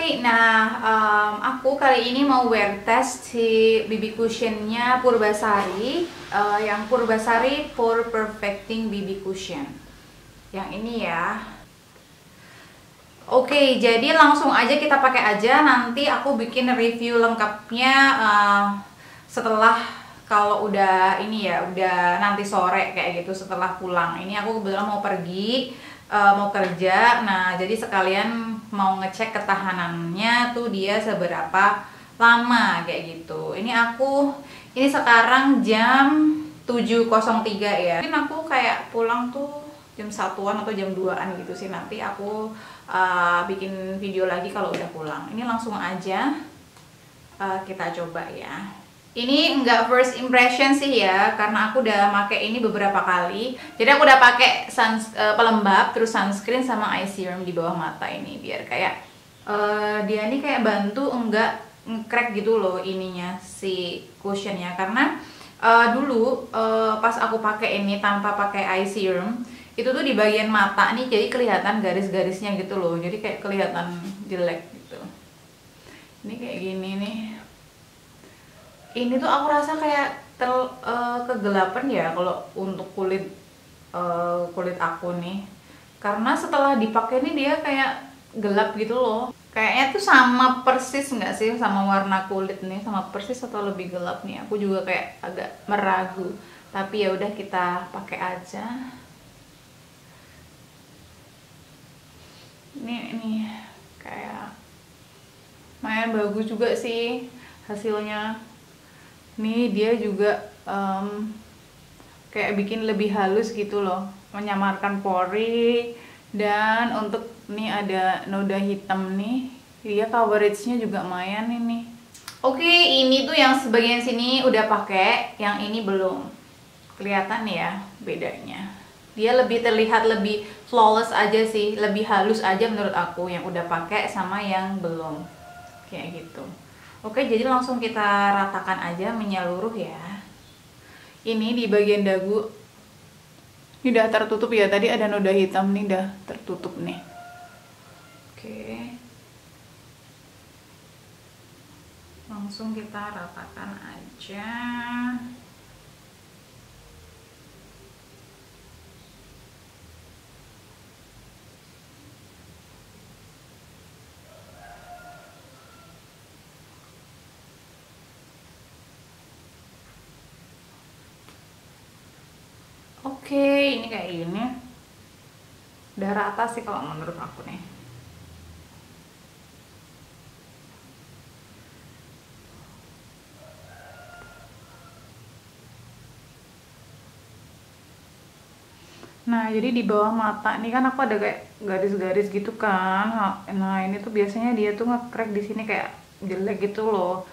Nah aku kali ini mau wear test si BB cushionnya Purbasari, yang Purbasari Pore Perfecting BB Cushion. Yang ini ya. Oke, jadi langsung aja kita pakai aja. Nanti aku bikin review lengkapnya setelah kalau udah ini ya, udah nanti sore kayak gitu setelah pulang. Ini aku kebetulan mau pergi, mau kerja. Nah, jadi sekalian mau ngecek ketahanannya tuh dia seberapa lama kayak gitu. Ini sekarang jam 7.03 ya. Mungkin aku kayak pulang tuh jam 1-an atau jam 2-an gitu sih. Nanti aku bikin video lagi kalau udah pulang. Ini langsung aja kita coba ya. Ini enggak first impression sih ya, karena aku udah pakai ini beberapa kali. Jadi aku udah pakai pelembab, terus sunscreen sama eye serum di bawah mata ini, biar kayak dia ini kayak bantu enggak nge-crack gitu loh ininya si cushionnya. Karena dulu pas aku pakai ini tanpa pakai eye serum, itu tuh di bagian mata nih jadi kelihatan garis-garisnya gitu loh. Jadi kayak kelihatan jelek gitu. Ini kayak gini nih. Ini tuh aku rasa kayak kegelapan ya kalau untuk kulit aku nih, karena setelah dipakai nih dia kayak gelap gitu loh. Kayaknya tuh sama persis nggak sih sama warna kulit nih, sama persis atau lebih gelap nih. Aku juga kayak agak meragu, tapi ya udah kita pakai aja. Ini kayak lumayan bagus juga sih hasilnya. Nih dia juga kayak bikin lebih halus gitu loh, menyamarkan pori. Dan untuk nih ada noda hitam nih, dia coveragenya juga lumayan ini. Oke, ini tuh yang sebagian sini udah pakai, yang ini belum. Kelihatan ya bedanya. Dia lebih terlihat lebih flawless aja sih, lebih halus aja menurut aku yang udah pakai sama yang belum. Kayak gitu. Oke, jadi langsung kita ratakan aja menyeluruh ya. Ini di bagian dagu. Ini udah tertutup ya, tadi ada noda hitam nih, udah tertutup nih. Oke. Langsung kita ratakan aja. Oke, ini kayak gini. Udah rata sih kalau menurut aku nih. Nah, jadi di bawah mata nih kan aku ada kayak garis-garis gitu kan. Nah, ini tuh biasanya dia tuh nge-crack di sini kayak jelek gitu loh.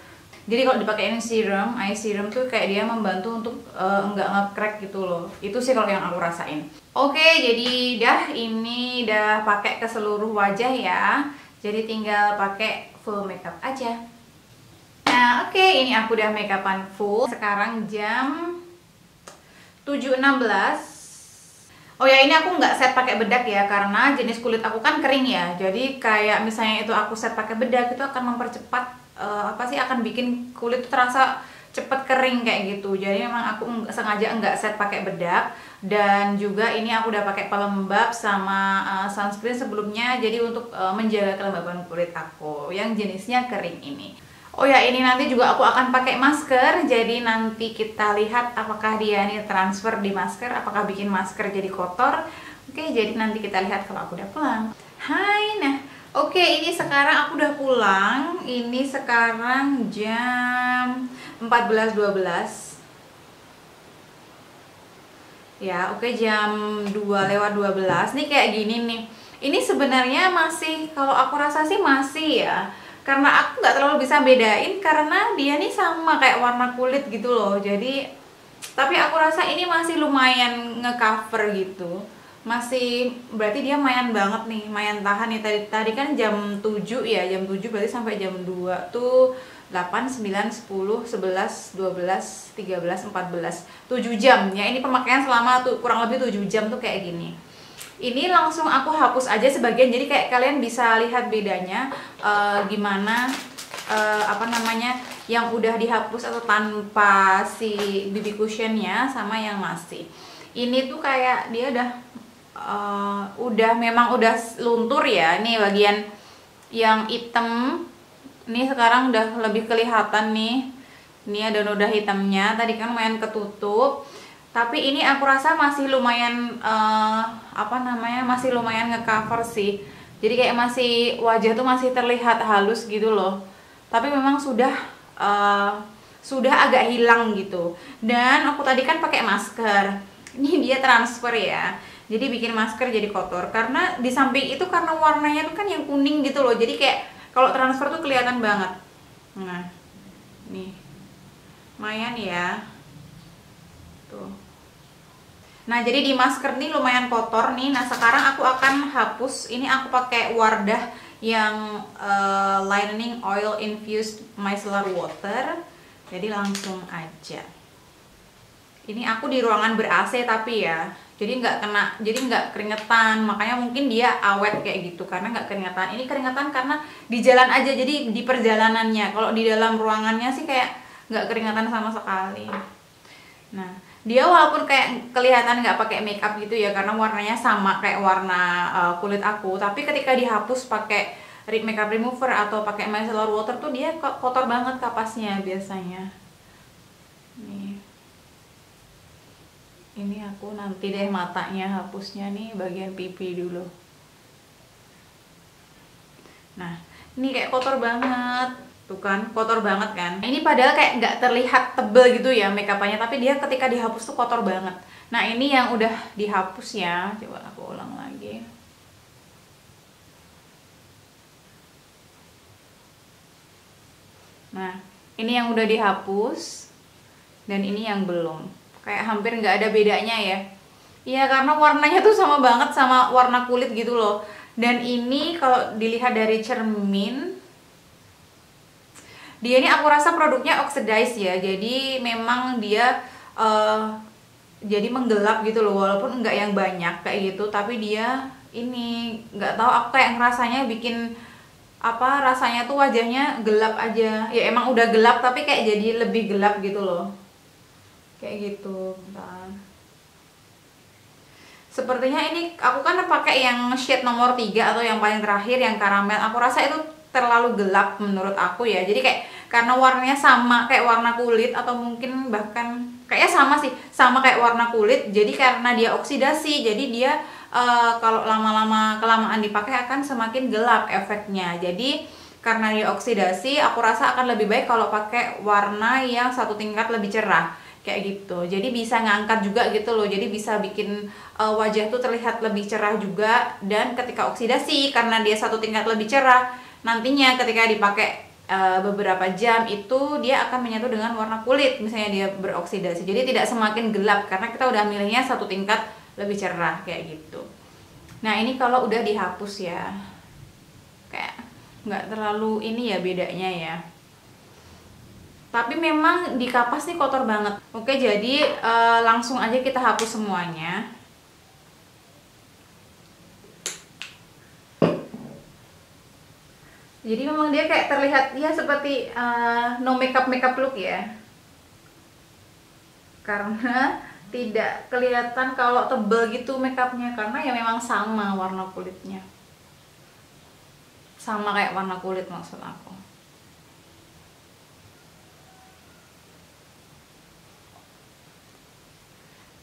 Jadi kalau dipakein serum, eye serum tuh kayak dia membantu untuk enggak nge-crack gitu loh. Itu sih kalau yang aku rasain. Oke, jadi ini udah pakai ke seluruh wajah ya. Jadi tinggal pakai full makeup aja. Nah, oke, ini aku udah makeupan full. Sekarang jam 7.16. Oh ya, ini aku nggak set pakai bedak ya, karena jenis kulit aku kan kering ya. Jadi kayak misalnya itu aku set pakai bedak, itu akan mempercepat akan bikin kulit terasa cepet kering kayak gitu. Jadi memang aku sengaja nggak set pakai bedak. Dan juga ini aku udah pakai pelembab sama sunscreen sebelumnya, jadi untuk menjaga kelembaban kulit aku yang jenisnya kering ini. Oh ya, ini nanti juga aku akan pakai masker. Jadi nanti kita lihat apakah dia ini transfer di masker, apakah bikin masker jadi kotor. Oke, jadi nanti kita lihat kalau aku udah pulang. Hai, nah oke, ini sekarang aku udah pulang. Ini sekarang jam 14.12. Ya, oke, jam 2:12. Nih kayak gini nih. Ini sebenarnya masih, kalau aku rasa sih masih ya. Karena aku nggak terlalu bisa bedain karena dia nih sama kayak warna kulit gitu loh. Jadi, tapi aku rasa ini masih lumayan ngecover gitu. Masih, berarti dia lumayan banget nih, lumayan tahan nih. Tadi kan jam 7 ya, jam 7 berarti sampai jam 2 tuh 8, 9, 10, 11, 12, 13, 14, 7 jam ya. Ini pemakaian selama tuh kurang lebih 7 jam tuh kayak gini. Ini langsung aku hapus aja sebagian, jadi kayak kalian bisa lihat bedanya gimana apa namanya yang udah dihapus atau tanpa si BB cushionnya sama yang masih. Ini tuh kayak dia udah memang udah luntur ya. Nih bagian yang hitam ini sekarang udah lebih kelihatan nih. Ini ada noda hitamnya, tadi kan lumayan ketutup. Tapi ini aku rasa masih lumayan apa namanya, masih lumayan ngecover sih. Jadi kayak masih wajah tuh masih terlihat halus gitu loh. Tapi memang sudah agak hilang gitu. Dan aku tadi kan pakai masker. Ini dia transfer ya. Jadi bikin masker jadi kotor karena di samping itu karena warnanya tuh kan yang kuning gitu loh. Jadi kayak kalau transfer tuh kelihatan banget. Nah, nih. Lumayan ya. Tuh. Nah, jadi di masker nih lumayan kotor nih. Nah, sekarang aku akan hapus. Ini aku pakai Wardah yang Lightening Oil Infused Micellar Water. Jadi langsung aja. Ini aku di ruangan ber-AC tapi ya. Jadi nggak keringetan. Makanya mungkin dia awet kayak gitu karena nggak keringetan. Ini keringetan karena di jalan aja. Jadi di perjalanannya. Kalau di dalam ruangannya sih kayak nggak keringetan sama sekali. Nah, dia walaupun kayak kelihatan nggak pakai makeup gitu ya karena warnanya sama kayak warna kulit aku, tapi ketika dihapus pakai makeup remover atau pakai micellar water tuh dia kotor banget kapasnya biasanya. Ini aku nanti deh matanya hapusnya nih bagian pipi dulu. Nah, ini kayak kotor banget. Tuh kan, kotor banget kan. Ini padahal kayak nggak terlihat tebel gitu ya makeupannya, tapi dia ketika dihapus tuh kotor banget. Nah, ini yang udah dihapus ya. Coba aku ulang lagi. Nah, ini yang udah dihapus dan ini yang belum. Kayak hampir nggak ada bedanya ya. Iya, karena warnanya tuh sama banget sama warna kulit gitu loh. Dan ini kalau dilihat dari cermin, dia ini aku rasa produknya oxidize ya, jadi memang dia jadi menggelap gitu loh, walaupun enggak yang banyak kayak gitu, tapi dia ini nggak tahu aku kayak ngerasanya bikin apa rasanya tuh wajahnya gelap aja ya, emang udah gelap tapi kayak jadi lebih gelap gitu loh, kayak gitu. Bentar. Sepertinya ini aku kan pakai yang shade nomor 3 atau yang paling terakhir yang karamel, aku rasa itu terlalu gelap menurut aku ya. Jadi kayak karena warnanya sama kayak warna kulit atau mungkin bahkan kayaknya sama sih, sama kayak warna kulit. Jadi karena dia oksidasi, jadi dia kalau kelamaan dipakai akan semakin gelap efeknya. Jadi karena dia oksidasi, aku rasa akan lebih baik kalau pakai warna yang satu tingkat lebih cerah kayak gitu. Jadi bisa ngangkat juga gitu loh. Jadi bisa bikin wajah tuh terlihat lebih cerah juga. Dan ketika oksidasi karena dia satu tingkat lebih cerah, nantinya ketika dipakai beberapa jam itu dia akan menyatu dengan warna kulit, misalnya dia beroksidasi, jadi tidak semakin gelap karena kita udah milihnya satu tingkat lebih cerah kayak gitu. Nah, ini kalau udah dihapus ya kayak nggak terlalu ini ya bedanya ya, tapi memang di kapas nih kotor banget. Oke, jadi langsung aja kita hapus semuanya. Jadi memang dia kayak terlihat ya seperti no makeup look ya, karena tidak kelihatan kalau tebel gitu makeupnya, karena ya memang sama warna kulitnya, sama kayak warna kulit maksud aku.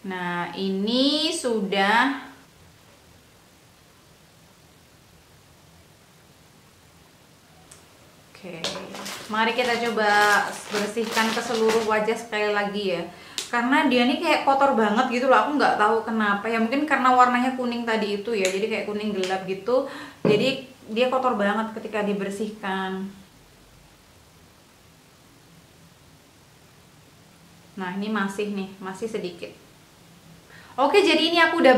Nah, ini sudah. Oke, mari kita coba bersihkan ke seluruh wajah sekali lagi ya. Karena dia nih kayak kotor banget gitu loh, aku nggak tahu kenapa ya, mungkin karena warnanya kuning tadi itu ya, jadi kayak kuning gelap gitu. Jadi dia kotor banget ketika dibersihkan. Nah, ini masih sedikit. Oke, jadi ini aku udah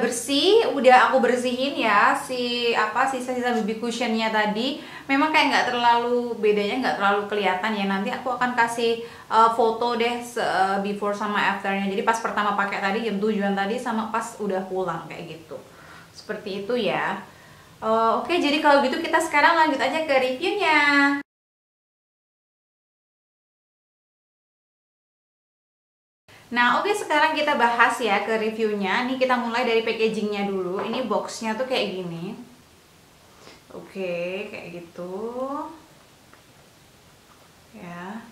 aku bersihin ya sisa-sisa BB cushionnya tadi. Memang kayak nggak terlalu bedanya, nggak terlalu kelihatan ya. Nanti aku akan kasih foto deh before sama afternya. Jadi pas pertama pakai tadi jam 7-an tadi sama pas udah pulang kayak gitu. Seperti itu ya. Oke, jadi kalau gitu kita sekarang lanjut aja ke reviewnya. Nah, oke, sekarang kita bahas ya ke reviewnya. Nih kita mulai dari packagingnya dulu. Ini boxnya tuh kayak gini. Oke, kayak gitu. Ya.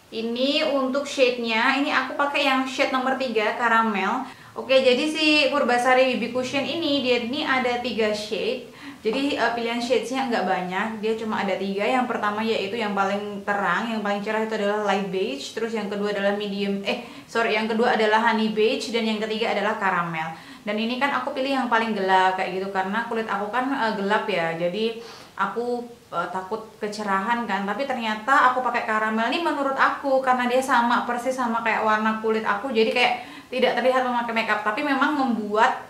Ini untuk shade-nya, ini aku pakai yang shade nomor 3 karamel. Oke, jadi si Purbasari BB Cushion ini dia ini ada 3 shade. Jadi pilihan shades-nya nggak banyak, dia cuma ada 3. Yang pertama yaitu yang paling terang, yang paling cerah itu adalah light beige. Terus yang kedua adalah yang kedua adalah honey beige, dan yang ketiga adalah karamel. Dan ini kan aku pilih yang paling gelap kayak gitu karena kulit aku kan gelap ya. Jadi aku takut kecerahan kan, tapi ternyata aku pakai karamel nih menurut aku karena dia sama persis sama kayak warna kulit aku, jadi kayak tidak terlihat memakai makeup, tapi memang membuat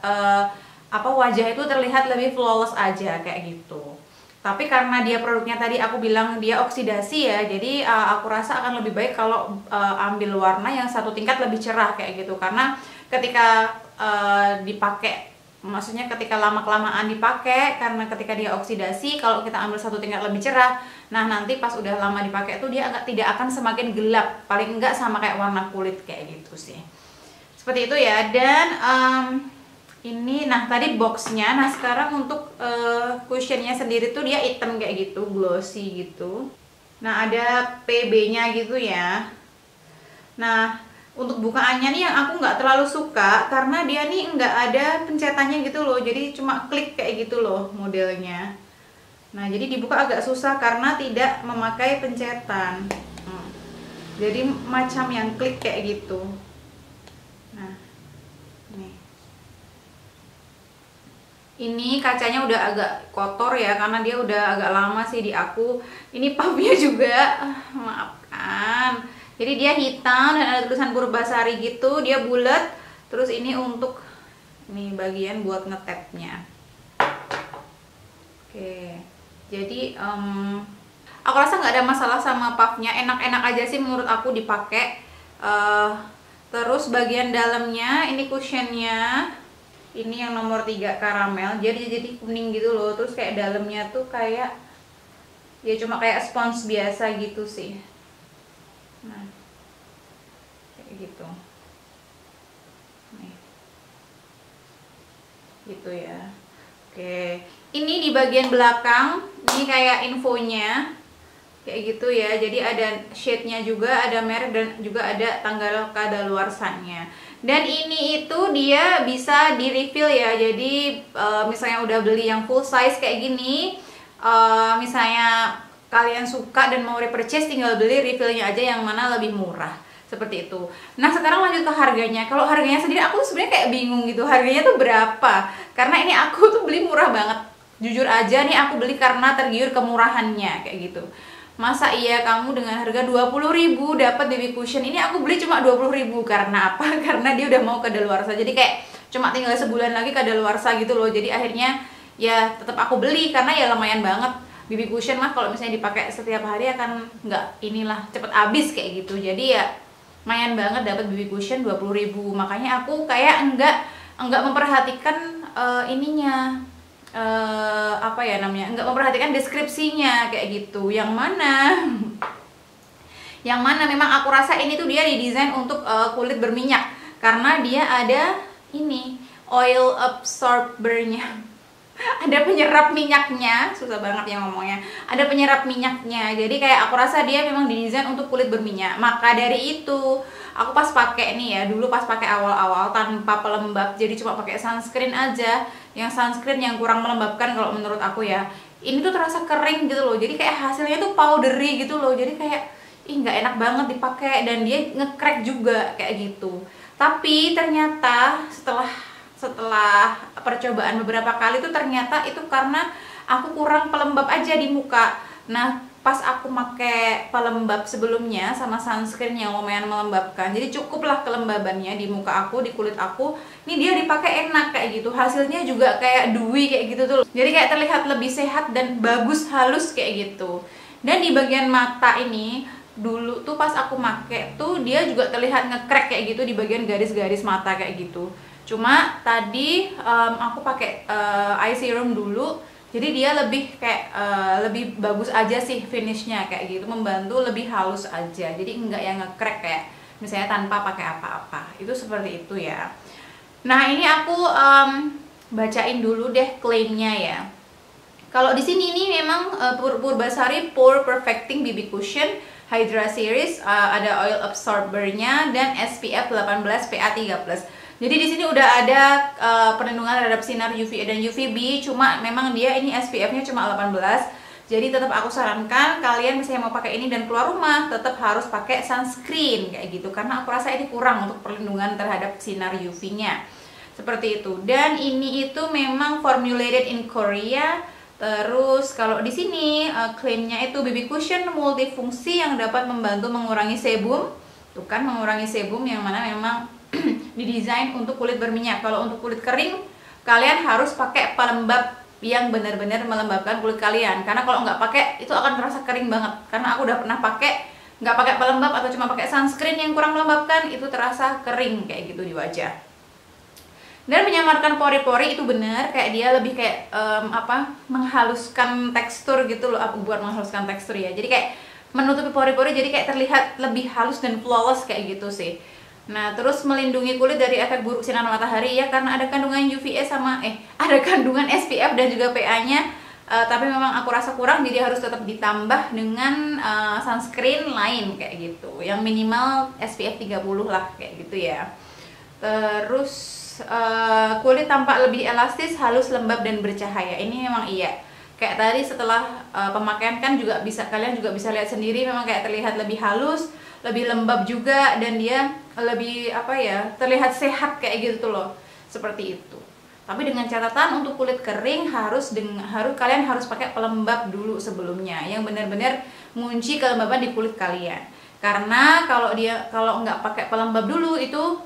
wajah itu terlihat lebih flawless aja kayak gitu. Tapi karena dia produknya tadi aku bilang dia oksidasi ya, jadi aku rasa akan lebih baik kalau ambil warna yang satu tingkat lebih cerah kayak gitu, karena ketika dipakai, maksudnya ketika lama-kelamaan dipakai, karena ketika dia oksidasi, kalau kita ambil satu tingkat lebih cerah, nah nanti pas udah lama dipakai tuh dia tidak akan semakin gelap, paling enggak sama kayak warna kulit kayak gitu sih. Seperti itu ya. Dan ini, nah tadi boxnya. Nah sekarang untuk cushionnya sendiri tuh dia hitam kayak gitu, glossy gitu. Nah ada PB nya gitu ya. Nah untuk bukaannya nih yang aku nggak terlalu suka karena dia nih nggak ada pencetannya gitu loh, jadi cuma klik kayak gitu loh modelnya. Nah jadi dibuka agak susah karena tidak memakai pencetan. Jadi macam yang klik kayak gitu. Nah ini kacanya udah agak kotor ya karena dia udah agak lama sih di aku. Ini puffnya juga, maafkan. Jadi dia hitam dan ada tulisan Purbasari gitu, dia bulat. Terus ini untuk nih bagian buat ngetapnya. Oke, jadi aku rasa nggak ada masalah sama puffnya, enak-enak aja sih menurut aku dipakai. Terus bagian dalamnya ini cushionnya, ini yang nomor 3 karamel, jadi kuning gitu loh. Terus kayak dalamnya tuh kayak ya cuma kayak spons biasa gitu sih. Nah kayak gitu nih, gitu ya. Oke, ini di bagian belakang ini kayak infonya kayak gitu ya. Jadi ada shade-nya juga, ada merek, dan juga ada tanggal kadaluarsanya. Dan ini itu dia bisa di refill ya. Jadi misalnya udah beli yang full size kayak gini, misalnya kalian suka dan mau repurchase, tinggal beli refillnya aja yang mana lebih murah, seperti itu. Nah sekarang lanjut ke harganya. Kalau harganya sendiri aku sebenarnya kayak bingung gitu, harganya tuh berapa, karena ini aku tuh beli murah banget. Jujur aja nih aku beli karena tergiur kemurahannya kayak gitu. Masa iya kamu dengan harga 20.000 dapat BB Cushion? Ini aku beli cuma 20.000 karena apa? Karena dia udah mau kadaluarsa. Jadi kayak cuma tinggal sebulan lagi kadaluarsa gitu loh. Jadi akhirnya ya tetap aku beli karena ya lumayan banget. BB Cushion mah kalau misalnya dipakai setiap hari akan cepet habis kayak gitu. Jadi ya lumayan banget dapat BB Cushion 20.000. Makanya aku kayak enggak memperhatikan ininya, enggak memperhatikan deskripsinya kayak gitu. Yang mana memang aku rasa ini tuh dia didesain untuk kulit berminyak karena dia ada ini oil absorbernya. Ada penyerap minyaknya, susah banget ya ngomongnya. Ada penyerap minyaknya. Jadi kayak aku rasa dia memang didesain untuk kulit berminyak. Maka dari itu, aku pas pakai nih ya, dulu pas pakai awal-awal tanpa pelembab, jadi cuma pakai sunscreen aja. Yang sunscreen yang kurang melembabkan kalau menurut aku ya. Ini tuh terasa kering gitu loh. Jadi kayak hasilnya tuh powdery gitu loh. Jadi kayak nggak enak banget dipakai dan dia nge-crack juga kayak gitu. Tapi ternyata setelah percobaan beberapa kali tuh ternyata itu karena aku kurang pelembab aja di muka. Nah pas aku pakai pelembab sebelumnya sama sunscreen yang lumayan melembabkan, jadi cukuplah kelembabannya di muka aku, di kulit aku. Ini dia dipakai enak kayak gitu, hasilnya juga kayak dewy kayak gitu tuh. Jadi kayak terlihat lebih sehat dan bagus, halus kayak gitu. Dan di bagian mata ini dulu tuh pas aku pakai tuh dia juga terlihat nge-crack kayak gitu di bagian garis-garis mata kayak gitu. Cuma tadi aku pakai eye serum dulu, jadi dia lebih kayak lebih bagus aja sih finishnya kayak gitu, membantu lebih halus aja, jadi enggak yang nge-crack kayak misalnya tanpa pakai apa-apa. Itu seperti itu ya. Nah ini aku bacain dulu deh klaimnya ya. Kalau di sini nih memang Purbasari Pore Perfecting BB Cushion Hydra Series, ada oil absorbernya dan SPF 18 PA 3+. Jadi di sini udah ada perlindungan terhadap sinar UVA dan UVB, cuma memang dia ini SPF-nya cuma 18. Jadi tetap aku sarankan kalian misalnya mau pakai ini dan keluar rumah tetap harus pakai sunscreen kayak gitu, karena aku rasa ini kurang untuk perlindungan terhadap sinar UV-nya. Seperti itu. Dan ini itu memang formulated in Korea. Terus kalau di sini klaimnya itu BB cushion multifungsi yang dapat membantu mengurangi sebum. Tuh kan, mengurangi sebum yang mana memang didesain untuk kulit berminyak. Kalau untuk kulit kering, kalian harus pakai pelembab yang benar-benar melembabkan kulit kalian. Karena kalau nggak pakai itu akan terasa kering banget. Karena aku udah pernah pakai nggak pakai pelembab atau cuma pakai sunscreen yang kurang melembabkan, itu terasa kering kayak gitu di wajah. Dan menyamarkan pori-pori itu benar, kayak dia lebih kayak menghaluskan tekstur gitu loh. Aku buat menghaluskan tekstur ya. Jadi kayak menutupi pori-pori, jadi kayak terlihat lebih halus dan flawless kayak gitu sih. Nah, terus melindungi kulit dari efek buruk sinar matahari ya, karena ada kandungan UVA sama ada kandungan SPF dan juga PA-nya. Tapi memang aku rasa kurang, jadi harus tetap ditambah dengan sunscreen lain kayak gitu. Yang minimal SPF 30 lah kayak gitu ya. Terus kulit tampak lebih elastis, halus, lembab dan bercahaya. Ini memang iya. Kayak tadi setelah pemakaian kan juga kalian juga bisa lihat sendiri, memang kayak terlihat lebih halus, lebih lembab juga, dan dia lebih terlihat sehat kayak gitu loh, seperti itu. Tapi dengan catatan untuk kulit kering kalian harus pakai pelembab dulu sebelumnya, yang benar-benar mengunci kelembaban di kulit kalian. Karena kalau nggak pakai pelembab dulu itu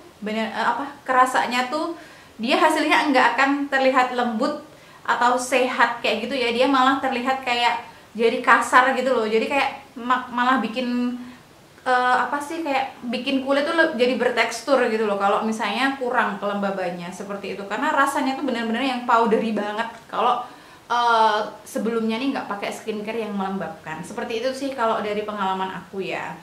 kerasanya tuh dia hasilnya nggak akan terlihat lembut atau sehat kayak gitu ya, dia malah terlihat kayak jadi kasar gitu loh. Jadi kayak malah bikin kayak bikin kulit tuh jadi bertekstur gitu loh kalau misalnya kurang kelembabannya, seperti itu. Karena rasanya tuh benar-benar yang powdery banget kalau sebelumnya nih nggak pakai skincare yang melembabkan. Seperti itu sih kalau dari pengalaman aku ya.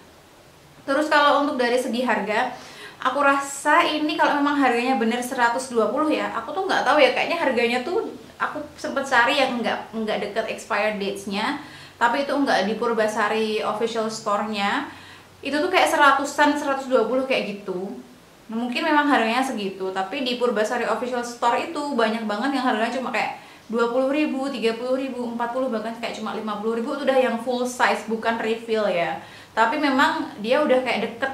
Terus kalau untuk dari segi harga, aku rasa ini kalau memang harganya bener 120 ya, aku tuh nggak tahu ya, kayaknya harganya tuh aku sempet cari yang nggak deket expired dates-nya, tapi itu nggak di Purbasari official store-nya. Itu tuh kayak 100-an, 120 kayak gitu. Nah, mungkin memang harganya segitu, tapi di Purbasari official store itu banyak banget yang harganya cuma kayak 20.000, 30.000, 40, bahkan kayak cuma 50.000. itu udah yang full size, bukan refill ya. Tapi memang dia udah kayak deket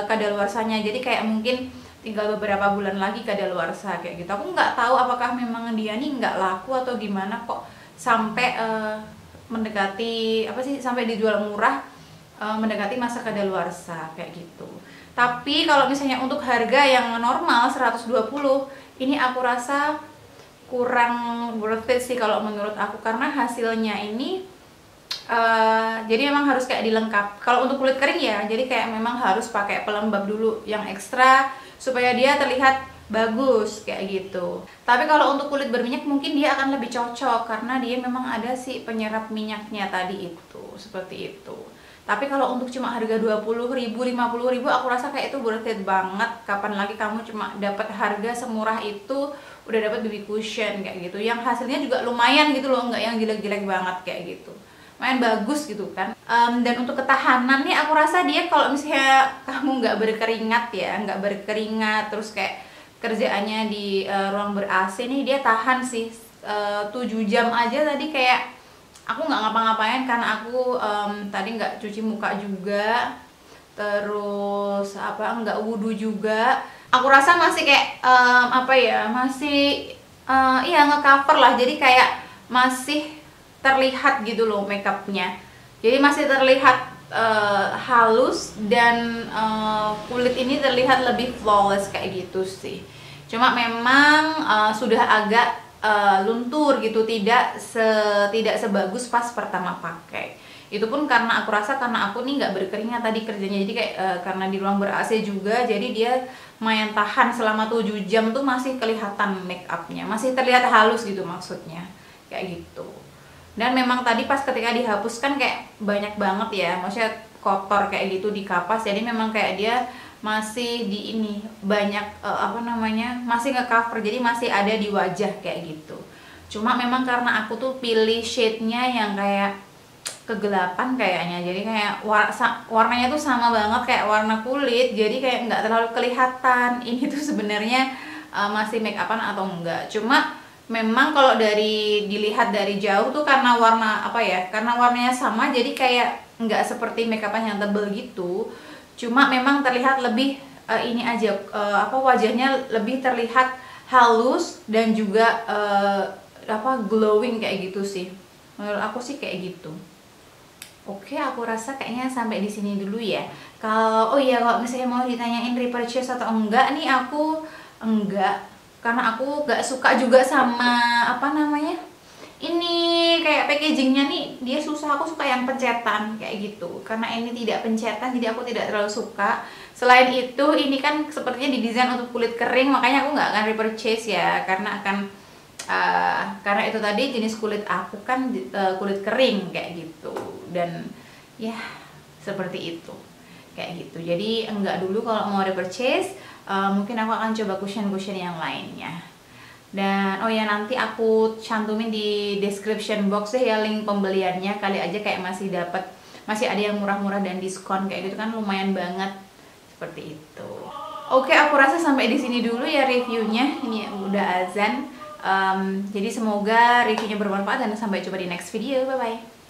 kadaluarsanya, jadi kayak mungkin tinggal beberapa bulan lagi kadaluarsa kayak gitu. Aku nggak tahu apakah memang dia nih nggak laku atau gimana kok sampai mendekati sampai dijual murah, mendekati masa kadaluarsa kayak gitu. Tapi kalau misalnya untuk harga yang normal 120, ini aku rasa kurang worth it sih kalau menurut aku, karena hasilnya ini jadi memang harus kayak dilengkap. Kalau untuk kulit kering ya, jadi kayak memang harus pakai pelembab dulu yang ekstra supaya dia terlihat bagus kayak gitu. Tapi kalau untuk kulit berminyak mungkin dia akan lebih cocok karena dia memang ada si penyerap minyaknya tadi itu, seperti itu. Tapi kalau untuk cuma harga 20.000, 50.000, aku rasa kayak itu worth it banget. Kapan lagi kamu cuma dapat harga semurah itu udah dapat BB cushion kayak gitu, yang hasilnya juga lumayan gitu loh, nggak yang jelek-jelek banget kayak gitu, lumayan bagus gitu kan. Dan untuk ketahanan nih aku rasa dia kalau misalnya kamu nggak berkeringat terus kayak kerjaannya di ruang ber-AC nih, dia tahan sih 7 jam aja. Tadi kayak aku nggak ngapa-ngapain karena aku tadi nggak cuci muka juga, terus nggak wudhu juga. Aku rasa masih kayak nge-cover lah, jadi kayak masih terlihat gitu loh makeupnya, jadi masih terlihat halus dan kulit ini terlihat lebih flawless kayak gitu sih. Cuma memang sudah agak luntur gitu, tidak sebagus pas pertama pakai. Itu pun karena aku rasa karena aku nih nggak berkeringat tadi kerjanya, jadi kayak karena di ruang ber AC juga, jadi dia lumayan tahan selama 7 jam tuh masih kelihatan make upnya, masih terlihat halus gitu maksudnya, kayak gitu. Dan memang tadi pas ketika dihapuskan kayak banyak banget ya, maksudnya kotor kayak gitu di kapas, jadi memang kayak dia masih di ini banyak apa namanya, masih nge-cover, jadi masih ada di wajah kayak gitu. Cuma memang karena aku tuh pilih shade-nya yang kayak kegelapan kayaknya, jadi kayak warnanya tuh sama banget kayak warna kulit, jadi kayak nggak terlalu kelihatan ini tuh sebenarnya masih make upan atau enggak. Cuma memang kalau dilihat dari jauh tuh karena warna apa ya, karena warnanya sama, jadi kayak nggak seperti make upan yang tebel gitu. Cuma memang terlihat lebih ini aja apa, wajahnya lebih terlihat halus dan juga apa, glowing kayak gitu sih. Menurut aku sih kayak gitu. Oke, aku rasa kayaknya sampai di sini dulu ya. Kalau oh iya, kalau misalnya mau ditanyain repurchase atau enggak nih, aku enggak, karena aku gak suka juga sama apa namanya, ini kayak packagingnya nih, dia susah. Aku suka yang pencetan kayak gitu, karena ini tidak pencetan jadi aku tidak terlalu suka. Selain itu ini kan sepertinya didesain untuk kulit kering, makanya aku nggak akan repurchase ya, karena akan karena itu tadi jenis kulit aku kan kulit kering kayak gitu, dan ya seperti itu kayak gitu. Jadi enggak dulu kalau mau repurchase. Mungkin aku akan coba cushion yang lainnya. Dan oh ya, nanti aku cantumin di description box deh ya link pembeliannya, kali aja kayak masih ada yang murah-murah dan diskon kayak gitu kan, lumayan banget seperti itu. Oke, aku rasa sampai di sini dulu ya reviewnya. Ini udah azan. Jadi semoga reviewnya bermanfaat dan sampai jumpa di next video. Bye bye.